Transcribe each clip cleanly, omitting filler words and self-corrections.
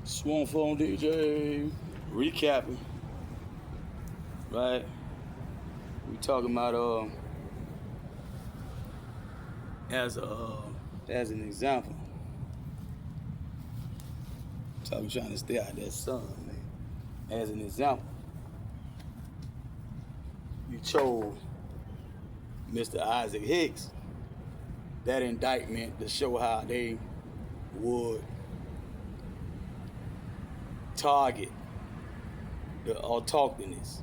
Swan Phone DJ, recapping, right? We talking about as an example. So I'm trying to stay out of that sun, man. As an example, you chose Mr. Isaac Hicks that indictment to show how they would target the autochthonous,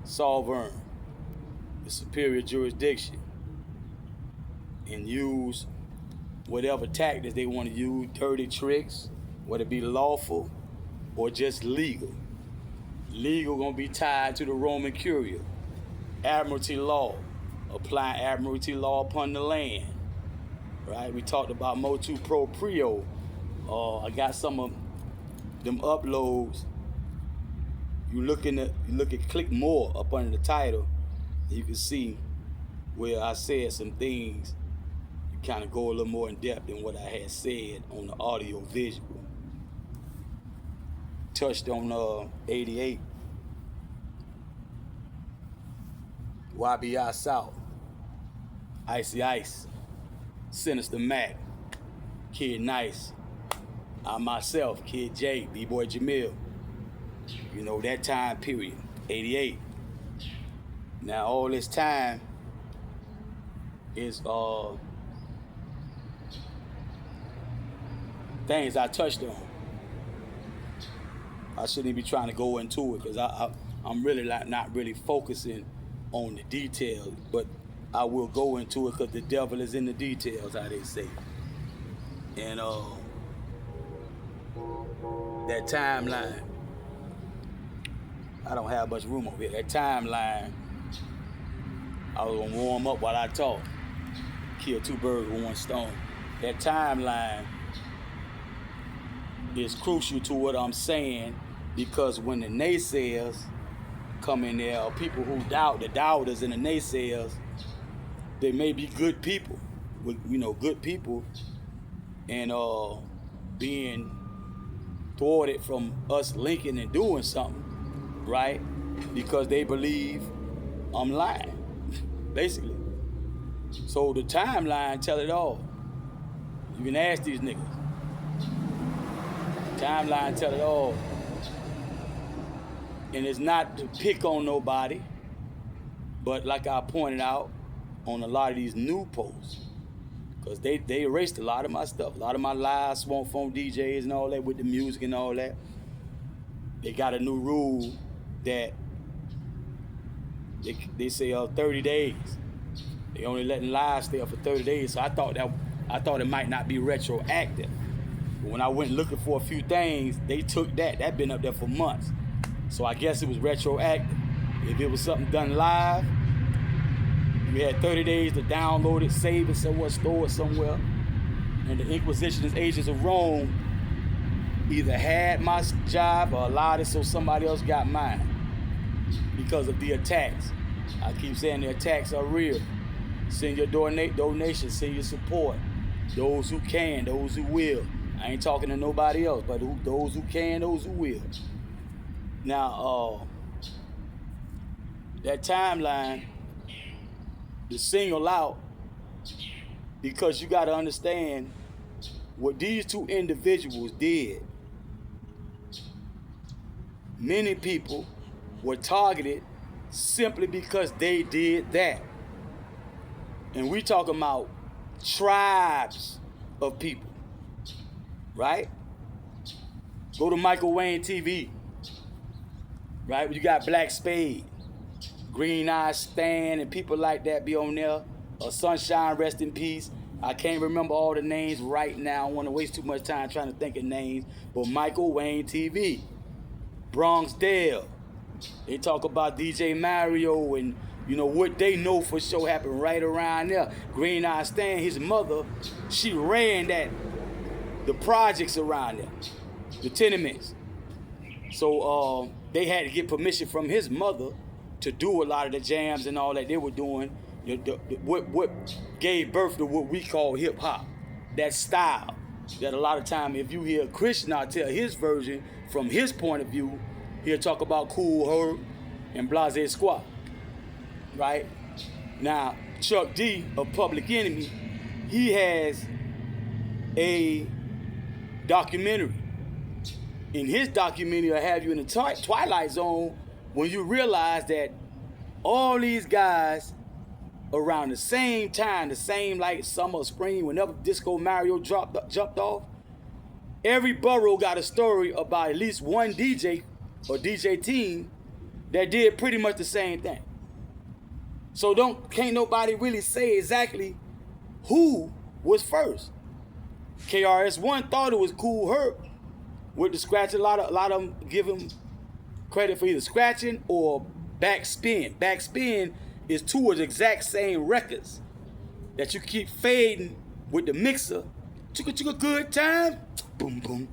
sovereign, the superior jurisdiction, and use whatever tactics they want to use, dirty tricks, whether it be lawful or just legal. Legal gonna be tied to the Roman Curia, admiralty law, applying admiralty law upon the land, right? We talked about MOTU PROPRIO. I got some of them uploads. Click more up under the title, you can see where I said some things. You kind of go a little more in depth than what I had said on the audio visual. Touched on 88, YBI South, Icy Ice, Sinister Mac, Kid Nice, I myself, Kid J, B-Boy Jamil. You know, that time period, 88. Now all this time is things I touched on. I shouldn't be trying to go into it because I'm really not really focusing on the details, but I will go into it because the devil is in the details, how they say. And that timeline, I don't have much room over here. That timeline, I was gonna warm up while I talk. Kill two birds with one stone. That timeline is crucial to what I'm saying, because when the naysayers come in there, or people who doubt, the doubters and the naysayers, they may be good people, good people, and being thwarted from us linking and doing something, right? Because they believe I'm lying, basically. So the timeline tell it all. You can ask these niggas. Timeline tell it all. And it's not to pick on nobody, but like I pointed out on a lot of these new posts, because they erased a lot of my stuff, a lot of my live Swan Phone DJs and all that with the music and all that. They got a new rule that they say 30 days. They only letting live stay up for 30 days. So I thought it might not be retroactive. But when I went looking for a few things, they took that. That been up there for months. So I guess it was retroactive. If it was something done live, you had 30 days to download it, save it somewhere, store it somewhere. And the Inquisitionist agents of Rome either had my job or allowed it so somebody else got mine because of the attacks. I keep saying the attacks are real. Send your donations, send your support. Those who can, those who will. I ain't talking to nobody else, but those who can, those who will. Now, that timeline, to single out, because you got to understand what these two individuals did. Many people were targeted simply because they did that. And we talking about tribes of people, right? Go to Michael Wayne TV, right? You got Black Spade, Green Eye Stan, and people like that be on there. Sunshine, rest in peace. I can't remember all the names right now. I don't want to waste too much time trying to think of names. But Michael Wayne TV, Bronx Dale. They talk about DJ Mario and what they know for sure happened right around there. Green Eye Stan, his mother, she ran the projects around there, the tenements. So they had to get permission from his mother to do a lot of the jams and all that they were doing. What gave birth to what we call hip hop, that style. that a lot of time if you hear Krishna tell his version from his point of view, he'll talk about Cool Herc and Blase Squad, right? Now, Chuck D of Public Enemy, he has a documentary. In his documentary, will have you in the Twilight Zone when you realize that all these guys around the same time, the same like summer, spring, whenever Disco Mario jumped off, every borough got a story about at least one DJ or DJ team that did pretty much the same thing. So can't nobody really say exactly who was first. KRS-One thought it was Cool Herc with the scratching. A lot of them give him credit for either scratching or backspin. Backspin is two of the exact same records that you keep fading with the mixer. Chugga chugga good time, boom boom.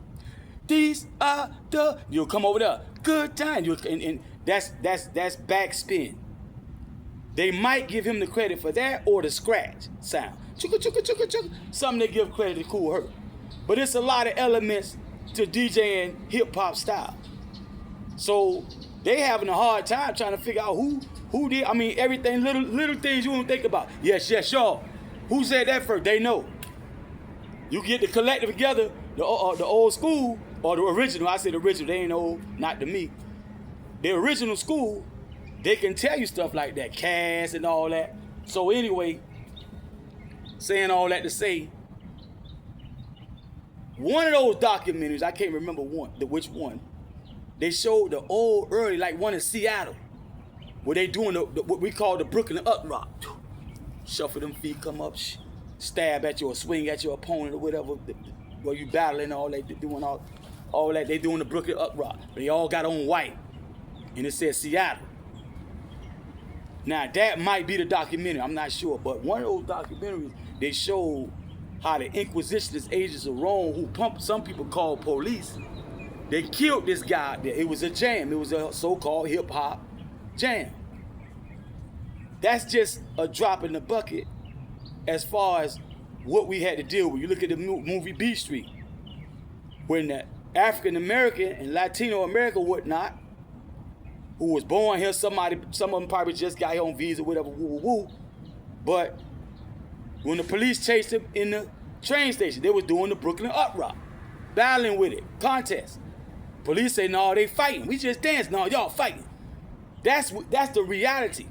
These are the, you'll come over there, good time. And that's backspin. They might give him the credit for that or the scratch sound. Chugga chugga chugga chugga. Something they give credit to Cool Herc. But it's a lot of elements to DJing hip hop style. So they having a hard time trying to figure out who did. I mean, everything, little things you won't think about. Yes, sure. Who said that first? They know. You get the collective together, the old school or the original. I said original. They ain't old, not to me. The original school, they can tell you stuff like that, Cass and all that. So anyway, saying all that to say, one of those documentaries, I can't remember which one, they showed the old early, like one in Seattle, where they doing what we call the Brooklyn up rock. Shuffle them feet, come up, stab at you or swing at your opponent or whatever, where you battling, all that, doing all that. They doing the Brooklyn up rock. They all got on white, and it says Seattle. Now that might be the documentary, I'm not sure, but one of those documentaries, they showed how the Inquisitionist agents of Rome, who some people call police, they killed this guy. It was a jam. It was a so-called hip-hop jam. That's just a drop in the bucket as far as what we had to deal with. You look at the movie Beat Street, when the African-American and Latino America whatnot, who was born here, some of them probably just got here on visa, whatever, woo. But when the police chased him in the train station, they was doing the Brooklyn up rock, battling with it, contest. Police say, no, they fighting. We just dancing. No, y'all fighting. That's the reality.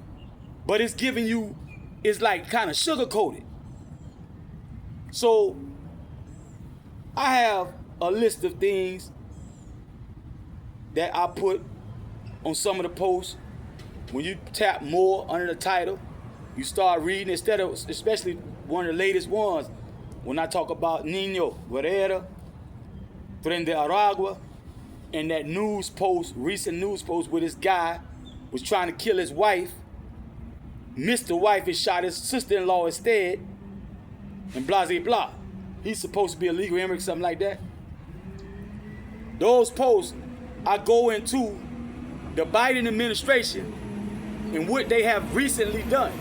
But it's giving you, it's like kind of sugar-coated. So I have a list of things that I put on some of the posts. When you tap more under the title, you start reading, instead of, especially one of the latest ones, when I talk about Nino Guerrera, Tren de Aragua, and that news post, recent news post where this guy was trying to kill his wife, missed the wife and shot his sister-in-law instead, and blah, blah, blah. He's supposed to be a legal immigrant, something like that. Those posts, I go into the Biden administration and what they have recently done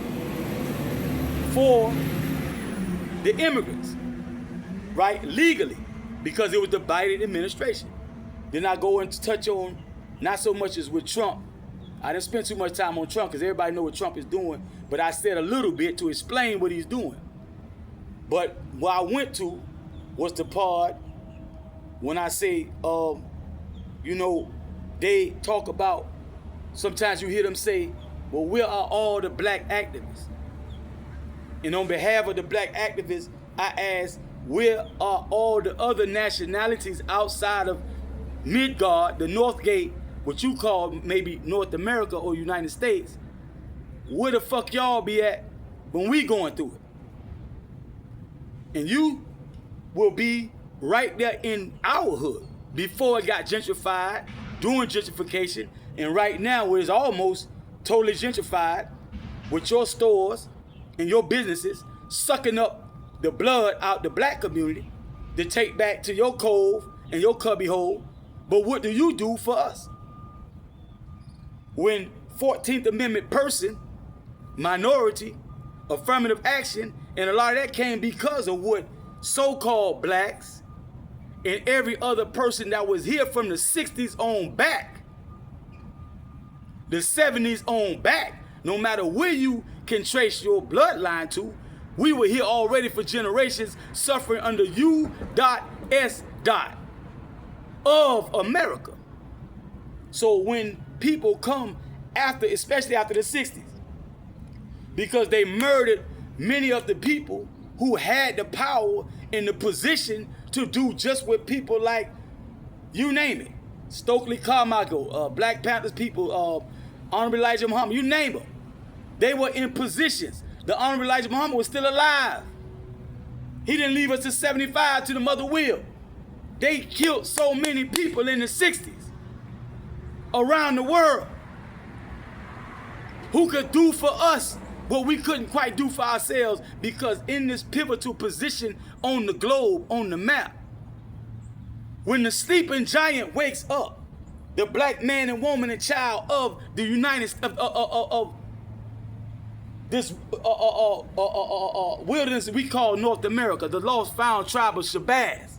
for the immigrants, right? Legally, because it was the Biden administration. Then I go into touch on, not so much as with Trump. I didn't spend too much time on Trump because everybody know what Trump is doing, but I said a little bit to explain what he's doing. But what I went to was the part when I say, they talk about, sometimes you hear them say, well, where are all the black activists? And on behalf of the black activists, I ask, where are all the other nationalities outside of Midgard, the North Gate, what you call maybe North America or United States? Where the fuck y'all be at when we going through it? And you will be right there in our hood before it got gentrified, doing gentrification, and right now where it's almost totally gentrified with your stores and your businesses sucking up the blood out the black community to take back to your cove and your cubby hole. But what do you do for us? When 14th Amendment person, minority, affirmative action, and a lot of that came because of what so-called blacks and every other person that was here from the 60s on back, the 70s on back, no matter where you can trace your bloodline to, we were here already for generations suffering under U.S. of America. So when people come after, especially after the 60s, because they murdered many of the people who had the power and the position to do just what people like, you name it, Stokely Carmichael, Black Panthers people, Honorable Elijah Muhammad, you name them. They were in positions. The Honorable Elijah Muhammad was still alive. He didn't leave us to 75 to the mother wheel. They killed so many people in the 60s around the world who could do for us what we couldn't quite do for ourselves, because in this pivotal position on the globe, on the map, when the sleeping giant wakes up, the black man and woman and child of the United States, of this wilderness we call North America, the lost found tribe of Shabazz,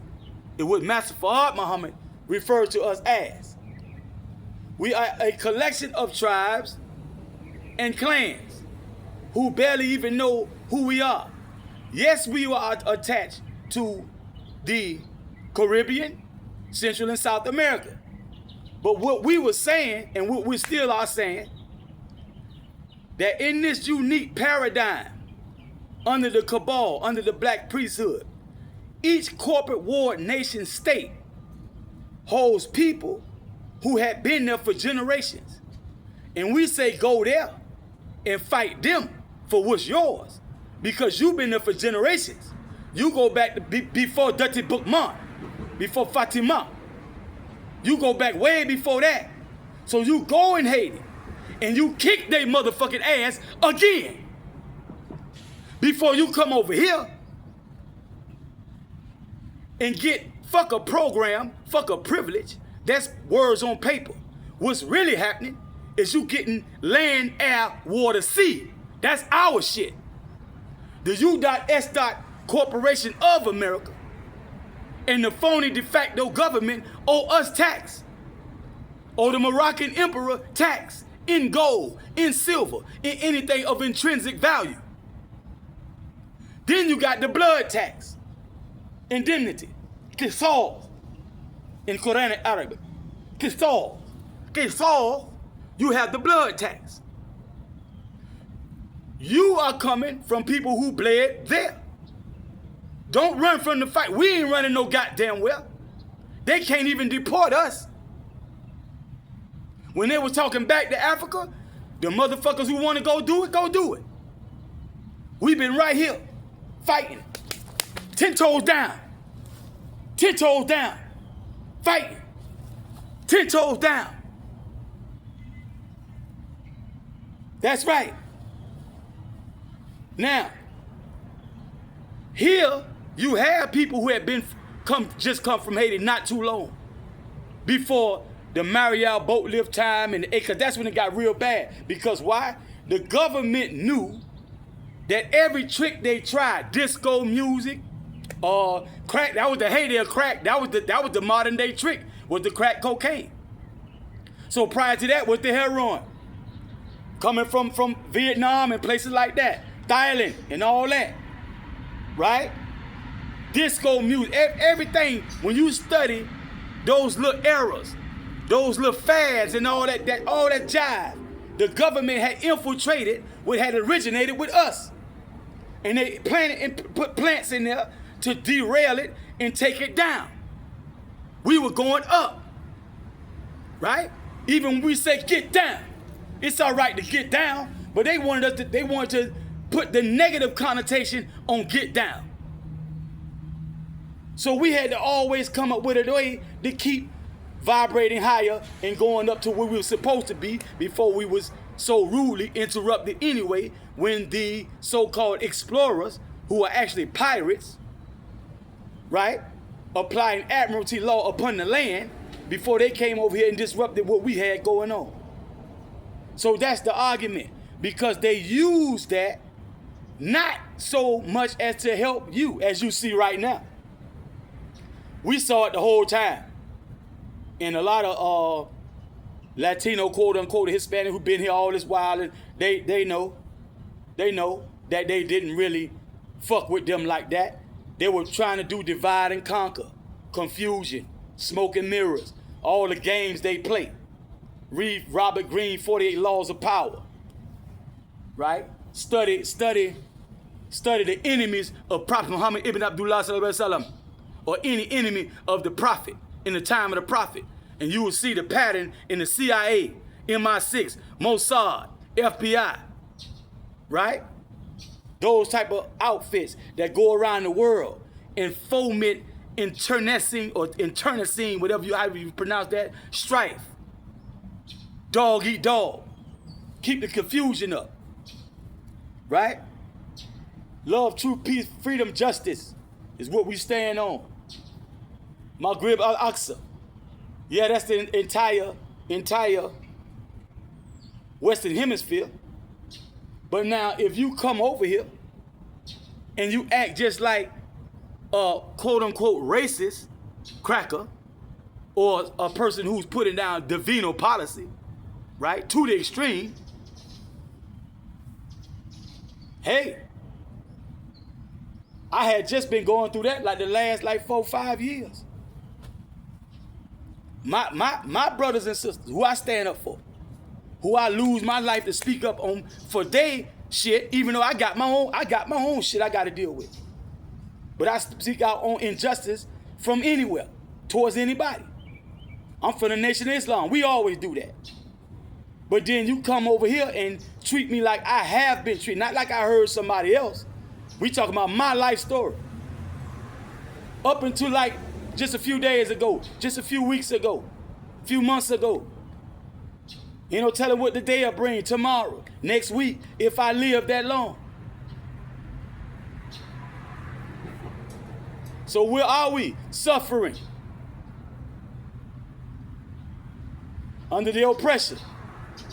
is what Master Fard Muhammad referred to us as. We are a collection of tribes and clans who barely even know who we are. Yes, we are attached to the Caribbean, Central and South America. But what we were saying, and what we still are saying, that in this unique paradigm, under the cabal, under the black priesthood, each corporate ward nation state holds people who had been there for generations. And we say go there and fight them for what's yours, because you've been there for generations. You go back to before Dirty Bookman, before Fatima. You go back way before that. So you go in Haiti and you kick their motherfucking ass again before you come over here and get fuck a program, fuck a privilege. That's words on paper. What's really happening is you getting land, air, water, sea. That's our shit. The U.S. Corporation of America and the phony de facto government owe us tax. Owe the Moroccan emperor tax in gold, in silver, in anything of intrinsic value. Then you got the blood tax, indemnity, qisas, in Quranic Arabic. Qisas. Qisas, you have the blood tax. You are coming from people who bled there. Don't run from the fight. We ain't running no goddamn well. They can't even deport us. When they were talking back to Africa, the motherfuckers who want to go do it. We've been right here, fighting. 10 toes down. 10 toes down. Fighting. 10 toes down. That's right. Now, here you have people who have just come from Haiti not too long before the Mariel boat lift time, and because that's when it got real bad. Because why? The government knew that every trick they tried, disco music, crack, that was the heyday of crack, that was the modern day trick, was the crack cocaine. So prior to that was the heroin, coming from Vietnam and places like that, Thailand and all that, right? Disco music, everything. When you study those little eras, those little fads and all that jive, the government had infiltrated what had originated with us. And they planted and put plants in there to derail it and take it down. We were going up, right? Even when we say get down, it's all right to get down, but they wanted to put the negative connotation on get down. So we had to always come up with a way to keep vibrating higher and going up to where we were supposed to be before we was so rudely interrupted anyway, when the so-called explorers, who are actually pirates, right, applying admiralty law upon the land, before they came over here and disrupted what we had going on. So that's the argument, because they use that not so much as to help you, as you see right now. We saw it the whole time. And a lot of Latino, quote unquote, Hispanic who've been here all this while, and they know that they didn't really fuck with them like that. They were trying to do divide and conquer, confusion, smoke and mirrors, all the games they play. Read Robert Greene, 48 Laws of Power. Right? Study the enemies of Prophet Muhammad ibn Abdullah sallallahu alaihi wasallam, or any enemy of the Prophet in the time of the Prophet, and you will see the pattern in the CIA, MI6, Mossad, FBI, right? Those type of outfits that go around the world and foment internecine, however you pronounce that, strife. Dog eat dog. Keep the confusion up. Right? Love, truth, peace, freedom, justice is what we stand on. Maghreb Aqsa. Yeah, that's the entire Western Hemisphere. But now, if you come over here and you act just like a quote-unquote racist cracker or a person who's putting down Divinal policy, right, to the extreme, hey, I had just been going through that like the last 4-5 years. My brothers and sisters, who I stand up for, who I lose my life to speak up on for they shit, even though I got my own shit I got to deal with. But I speak out on injustice from anywhere, towards anybody. I'm from the Nation of Islam. We always do that. But then you come over here and treat me like I have been treated, not like I heard somebody else. We talking about my life story. Up until like just a few days ago, just a few weeks ago, a few months ago. You know, tell them what the day will bring tomorrow, next week, if I live that long. So where are we? Suffering. Under the oppression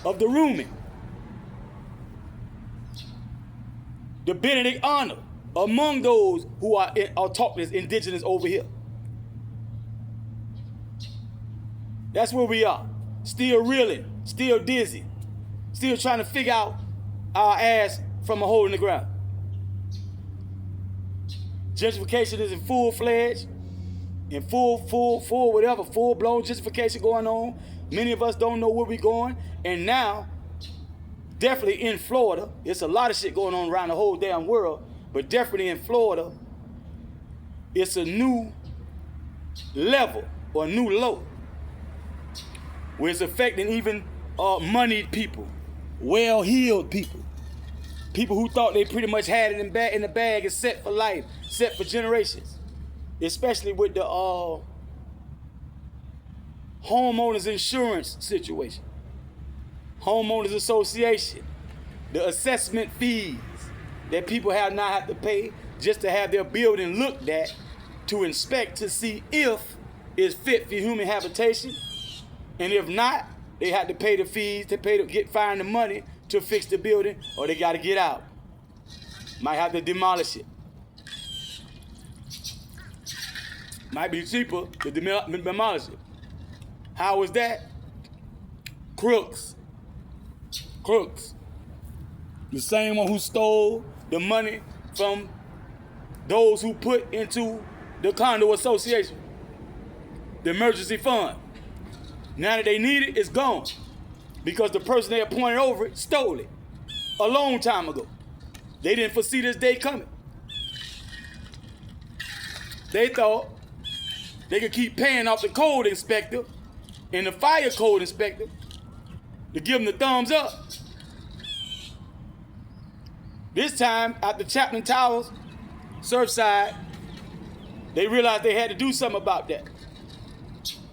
of the Rumi. The Benedict honor among those who are taught as indigenous over here. That's where we are. Still reeling, still dizzy, still trying to figure out our ass from a hole in the ground. Gentrification is in full-fledged, in full-blown gentrification going on. Many of us don't know where we're going. And now, definitely in Florida, it's a lot of shit going on around the whole damn world, but definitely in Florida, it's a new level or a new low, where it's affecting even moneyed people, well-heeled people, people who thought they pretty much had it in the bag and set for life, set for generations, especially with the homeowners insurance situation, homeowners association, the assessment fees that people now have to pay just to have their building looked at, to inspect to see if it's fit for human habitation. And if not, they have to pay the fees, find the money to fix the building, or they got to get out. Might have to demolish it. Might be cheaper to demolish it. How is that? Crooks. The same one who stole the money from those who put into the condo association, the emergency fund. Now that they need it, it's gone. Because the person they appointed over it stole it a long time ago. They didn't foresee this day coming. They thought they could keep paying off the code inspector and the fire code inspector to give them the thumbs up. This time, at the Chapman Towers, Surfside, they realized they had to do something about that.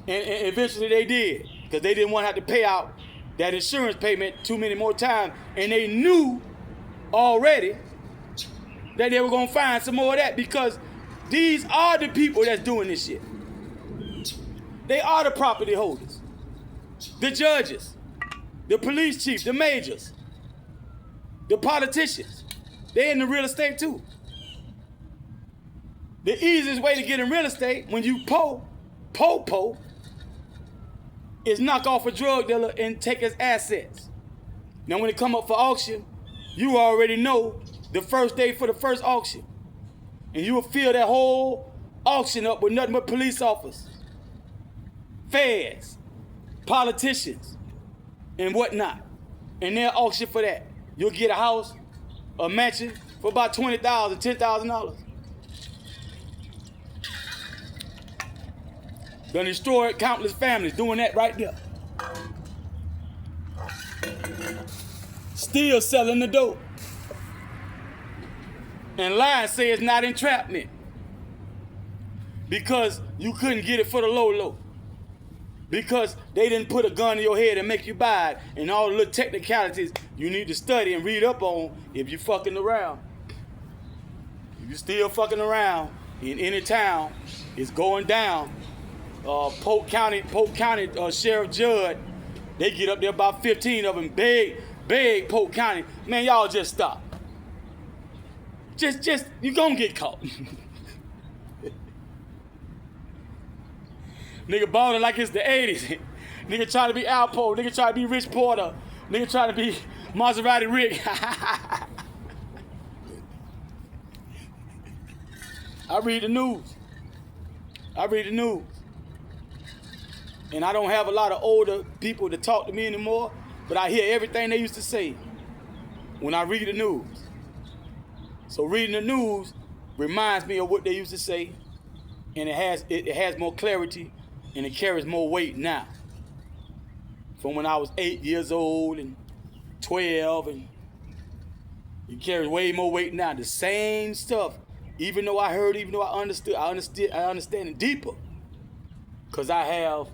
And eventually they did, because they didn't want to have to pay out that insurance payment too many more times. And they knew already that they were going to find some more of that, because these are the people that's doing this shit. They are the property holders, the judges, the police chiefs, the majors, the politicians. They're in the real estate too. The easiest way to get in real estate when you po, is knock off a drug dealer and take his assets. Now when it come up for auction, you already know the first day for the first auction. And you will fill that whole auction up with nothing but police officers, feds, politicians, and whatnot. And they'll auction for that. You'll get a house, a mansion for about $20,000, $10,000. Done destroyed countless families doing that right there. Still selling the dope. And lying say it's not entrapment. Because you couldn't get it for the low. Because they didn't put a gun in your head and make you buy it. And all the little technicalities you need to study and read up on if you fucking around. If you still fucking around in any town, it's going down. Polk County Sheriff Judd, they get up there about 15 of them, big Polk County. Man, y'all just stop. Just, you gonna get caught. Nigga balling like it's the 80s. Nigga trying to be Alpo, nigga trying to be Rich Porter, nigga trying to be Maserati Rick. I read the news. And I don't have a lot of older people to talk to me anymore, but I hear everything they used to say when I read the news. So reading the news reminds me of what they used to say, and it has more clarity and it carries more weight now. From when I was 8 years old and 12, and it carries way more weight now. The same stuff, even though I heard, even though I understand it deeper, because I have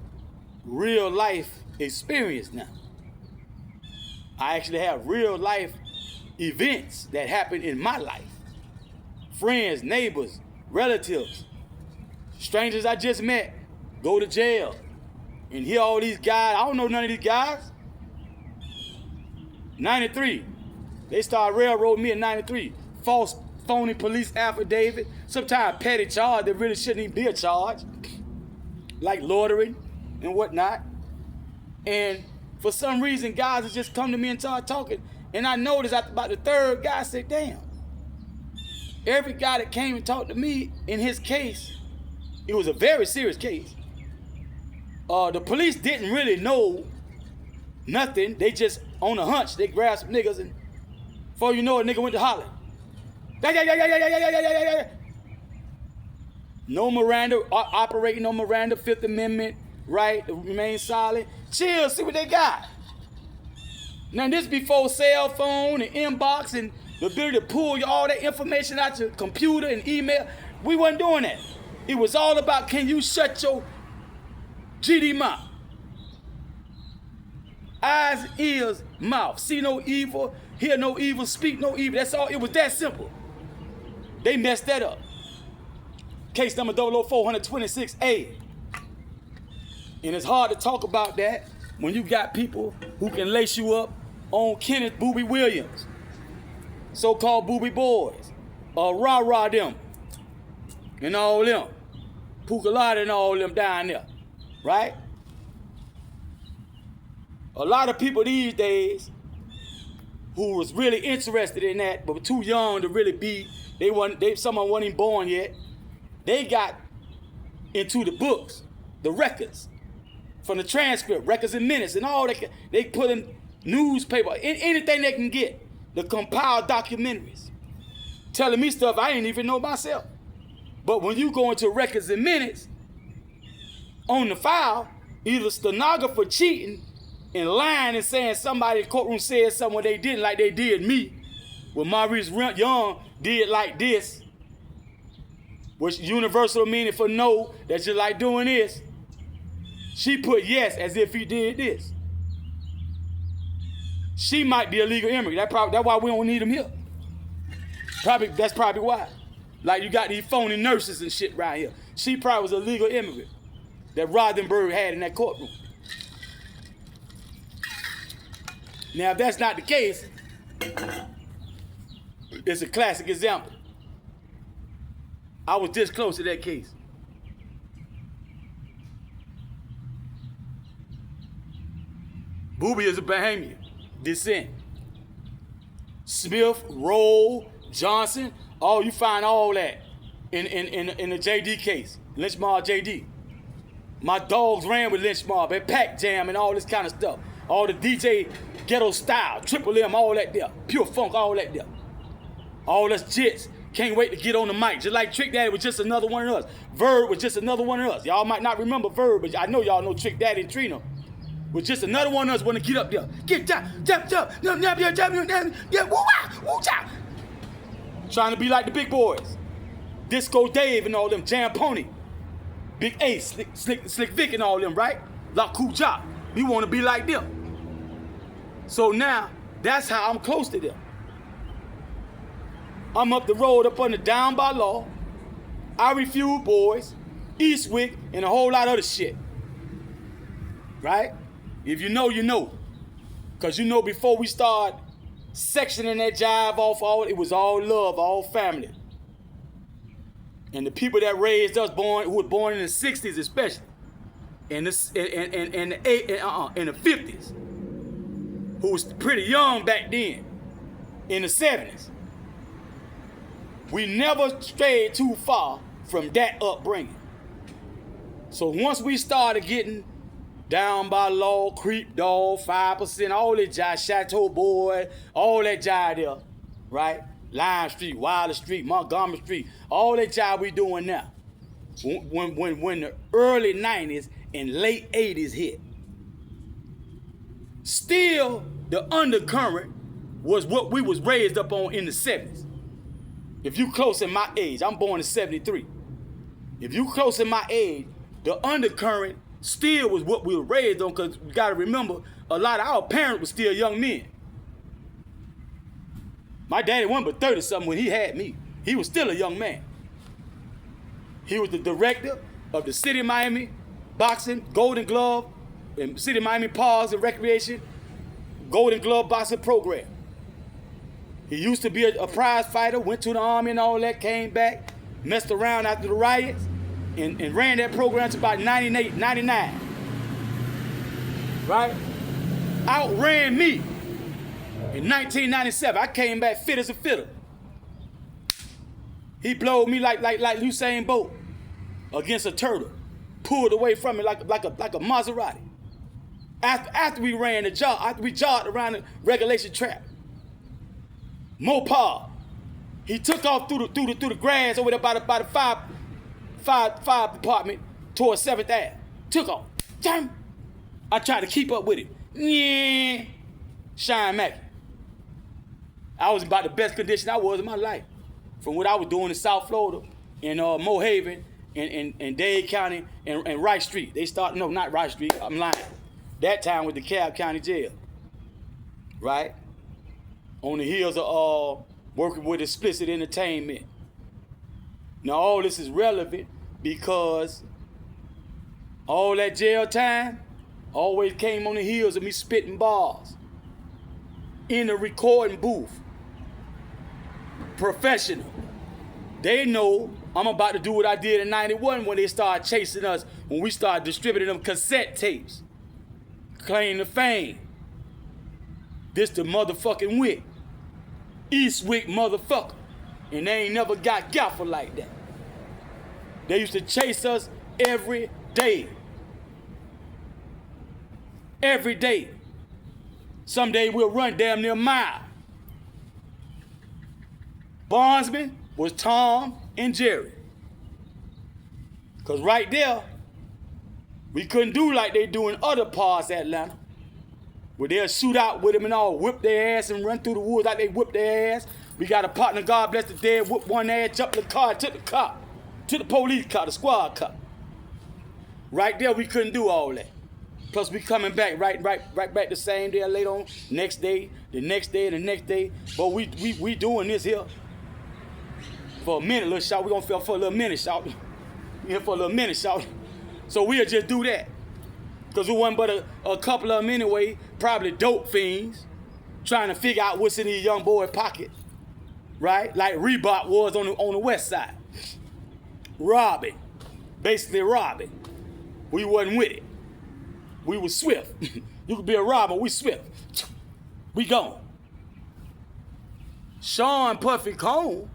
real life experience now. I actually have real life events that happen in my life. Friends, neighbors, relatives, strangers I just met go to jail and hear all these guys. I don't know none of these guys. 93. They started railroading me in 93. False, phony police affidavit. Sometimes petty charge that really shouldn't even be a charge. Like loitering and whatnot. And for some reason, guys have just come to me and start talking. And I noticed after about the third guy, I said, damn. Every guy that came and talked to me in his case, it was a very serious case. The police didn't really know nothing. They just, on a hunch, they grabbed some niggas, and before you know it, nigga went to holler. No Miranda, operating on Miranda, Fifth Amendment, right, remain silent. Chill, see what they got. Now this before cell phone and inbox and the ability to pull all that information out your computer and email. We wasn't doing that. It was all about, can you shut your GD mouth? Eyes, ears, mouth. See no evil, hear no evil, speak no evil. That's all. It was that simple. They messed that up. Case number 00426A. And it's hard to talk about that when you got people who can lace you up on Kenneth Booby Williams, so-called Booby Boys, rah-rah them, and all them, Pukalada and all them down there, right? A lot of people these days who was really interested in that, but were too young to really be, someone wasn't even born yet, they got into the books, the records, from the transcript, records and minutes, and all that. They put in newspaper, anything they can get, the compiled documentaries, telling me stuff I didn't even know myself. But when you go into records and minutes, on the file, either stenographer cheating and lying and saying somebody in the courtroom said something they didn't, like they did me, when Maurice Young did like this, which universal meaning for no, that's just like doing this. She put yes as if he did this. She might be a legal immigrant. That's why we don't need him here. That's probably why. Like you got these phony nurses and shit right here. She probably was a legal immigrant that Roddenberry had in that courtroom. Now, if that's not the case, it's a classic example. I was this close to that case. Booby is a Bahamian descent. Smith, Roll, Johnson, you find all that in the JD case, Lynch Mob JD. My dogs ran with Lynch Mob, and Pac Jam and all this kind of stuff. All the DJ Ghetto Style, Triple M, all that there. Pure Funk, all that there. All us jits can't wait to get on the mic. Just like Trick Daddy was just another one of us. Verb was just another one of us. Y'all might not remember Verb, but I know y'all know Trick Daddy and Trina. Was just another one of us want to get up there. Get jump, yeah, woo cha. Trying to be like the big boys. Disco Dave and all them, Jam Pony. Big Ace, Slick Vic and all them, right? La Kuja. We want to be like them. So now, that's how I'm close to them. I'm up the road up under Down by Law, I Refuse Boys, Eastwick, and a whole lot of other shit. Right? If you know, you know. Because you know before we start sectioning that jive off, it was all love, all family. And the people that raised us, who were born in the 60s especially, in the 50s, who was pretty young back then, in the 70s, we never strayed too far from that upbringing. So once we started getting Down by Law, Creep Dog, 5%, all that jive, Chateau Boy, all that jive there, right? Lime Street, Wilder Street, Montgomery Street, all that jive we doing now. When the early 90s and late 80s hit. Still, the undercurrent was what we was raised up on in the 70s. If you close in my age, I'm born in 73. If you close in my age, the undercurrent still was what we were raised on, because you gotta remember, a lot of our parents were still young men. My daddy wasn't but 30-something when he had me. He was still a young man. He was the director of the City of Miami Boxing, Golden Glove, and City of Miami Parks and Recreation, Golden Glove Boxing Program. He used to be a prize fighter, went to the Army and all that, came back, messed around after the riots, and ran that program to about 98, 99. Right? Outran me. In 1997, I came back fit as a fiddle. He blowed me like Usain Bolt against a turtle, pulled away from it like a Maserati. After we ran the jog, after we jogged around the regulation track, Mopar, he took off through the grass over there by the fire department towards 7th Ave. Took off. Damn. I tried to keep up with him. Yeah. Shine Mackey. I was about the best condition I was in my life. From what I was doing in South Florida, in Mohaven, and Dade County, and Rice Street. They started, no, not Rice Street, I'm lying. That time with the Cobb County Jail. Right? On the heels of working with Explicit Entertainment. Now all this is relevant because all that jail time always came on the heels of me spitting bars in the recording booth. Professional. They know I'm about to do what I did in 91 when they started chasing us, when we started distributing them cassette tapes. Claim to fame. This the motherfucking Wick. Eastwick motherfucker. And they ain't never got gaffer like that. They used to chase us every day. Every day. Someday we'll run damn near a mile. Bondsman was Tom and Jerry. Because right there, we couldn't do like they do in other parts of Atlanta, where they'll shoot out with them and all, whip their ass and run through the woods like they whip their ass. We got a partner, God bless the dead, whip one ass, jumped in the car, took the car, to the police car, the squad car. Right there, we couldn't do all that. Plus, we coming back right back the same day, later on, next day, the next day, and the next day. But we doing this here for a minute, little shout. We gonna feel for a little minute, shout. We here for a little minute, shout. So we'll just do that. Because we wasn't but a couple of them anyway, probably dope fiends, trying to figure out what's in these young boys' pocket, right? Like Reebok was on the west side. robbing. Basically robbing. We wasn't with it. We was swift. You could be a robber, we swift. We gone. Sean Puffy Cone,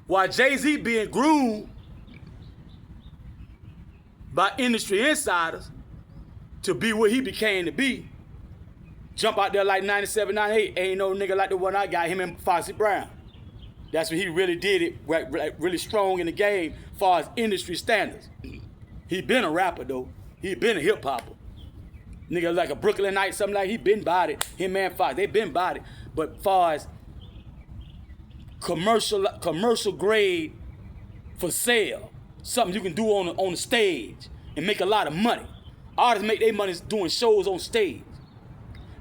while Jay-Z being groomed by industry insiders to be what he became to be, jump out there like 97, 98, ain't no nigga like the one I got, him and Foxy Brown. That's when he really did it, really strong in the game as far as industry standards. He been a rapper though. He been a hip hopper. Nigga like a Brooklynite, something like he been about it. Him and Fox, they been about it. But as far as commercial grade for sale, something you can do on the stage and make a lot of money. Artists make their money doing shows on stage.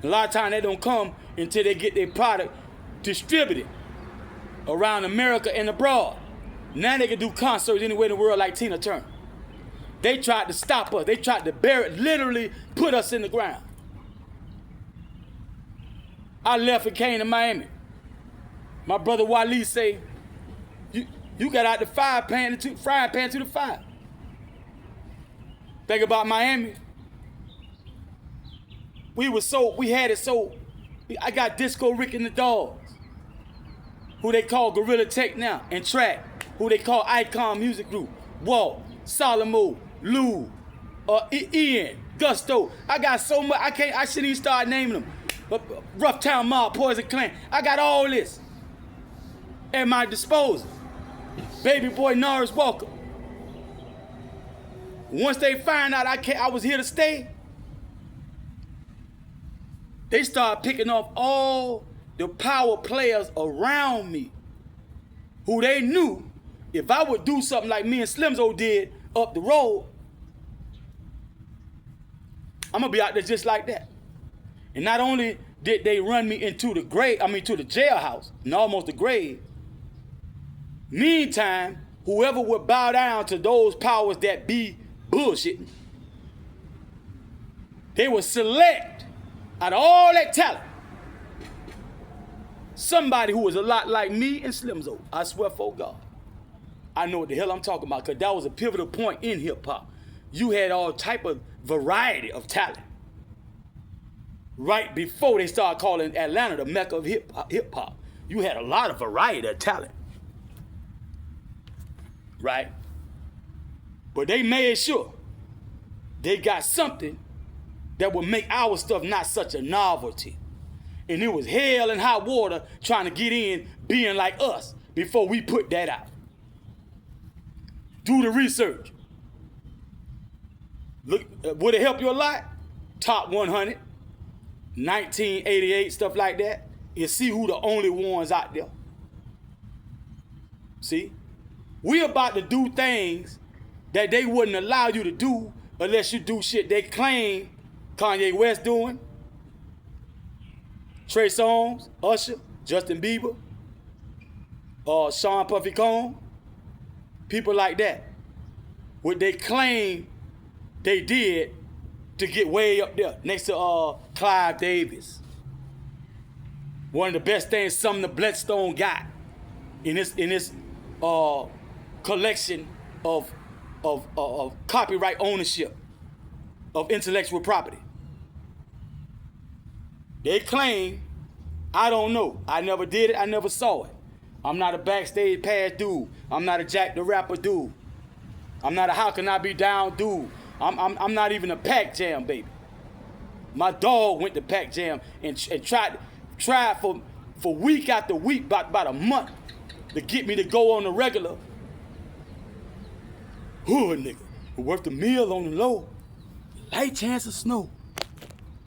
A lot of times they don't come until they get their product distributed around America and abroad. Now they can do concerts anywhere in the world like Tina Turner. They tried to stop us. They tried to bury, literally put us in the ground. I left and came to Miami. My brother Wally say, you got out the frying pan to the fire. Think about Miami. We had it so, I got Disco Rick and the Dogs, who they call Gorilla Tech now, and Track, who they call Icon Music Group, Walt, Solomo, Lou, Ian, Gusto. I got so much, I shouldn't even start naming them. Rough Town Mob, Poison Clan. I got all this at my disposal. Baby boy Norris Walker. Once they find out I was here to stay, they started picking off all the power players around me who they knew if I would do something like me and Slimzo did up the road, I'm gonna be out there just like that. And not only did they run me into the grave, to the jailhouse, and almost the grave, meantime, whoever would bow down to those powers that be bullshitting, they would select out of all that talent somebody who was a lot like me and Slimzo. I swear for God. I know what the hell I'm talking about, because that was a pivotal point in hip-hop. You had all type of variety of talent. Right before they started calling Atlanta the Mecca of hip-hop. You had a lot of variety of talent. Right? But they made sure they got something that would make our stuff not such a novelty. And it was hell and hot water trying to get in being like us before we put that out. Do the research. Look, would it help you a lot? Top 100, 1988, stuff like that. You see who the only ones out there. See? We about to do things that they wouldn't allow you to do unless you do shit they claim Kanye West doing, Trey Songz, Usher, Justin Bieber, Sean Puffy Cone, people like that. What they claim they did to get way up there next to Clive Davis. One of the best things Sumner Bledstone got in this collection of copyright ownership of intellectual property. They claim, I don't know. I never did it. I never saw it. I'm not a backstage pass dude. I'm not a Jack the Rapper dude. I'm not a How Can I Be Down dude. I'm not even a Pac Jam baby. My dog went to Pac Jam and tried for week after week, about a month, to get me to go on the regular. Hood nigga who worked the mill on the low. Light chance of snow.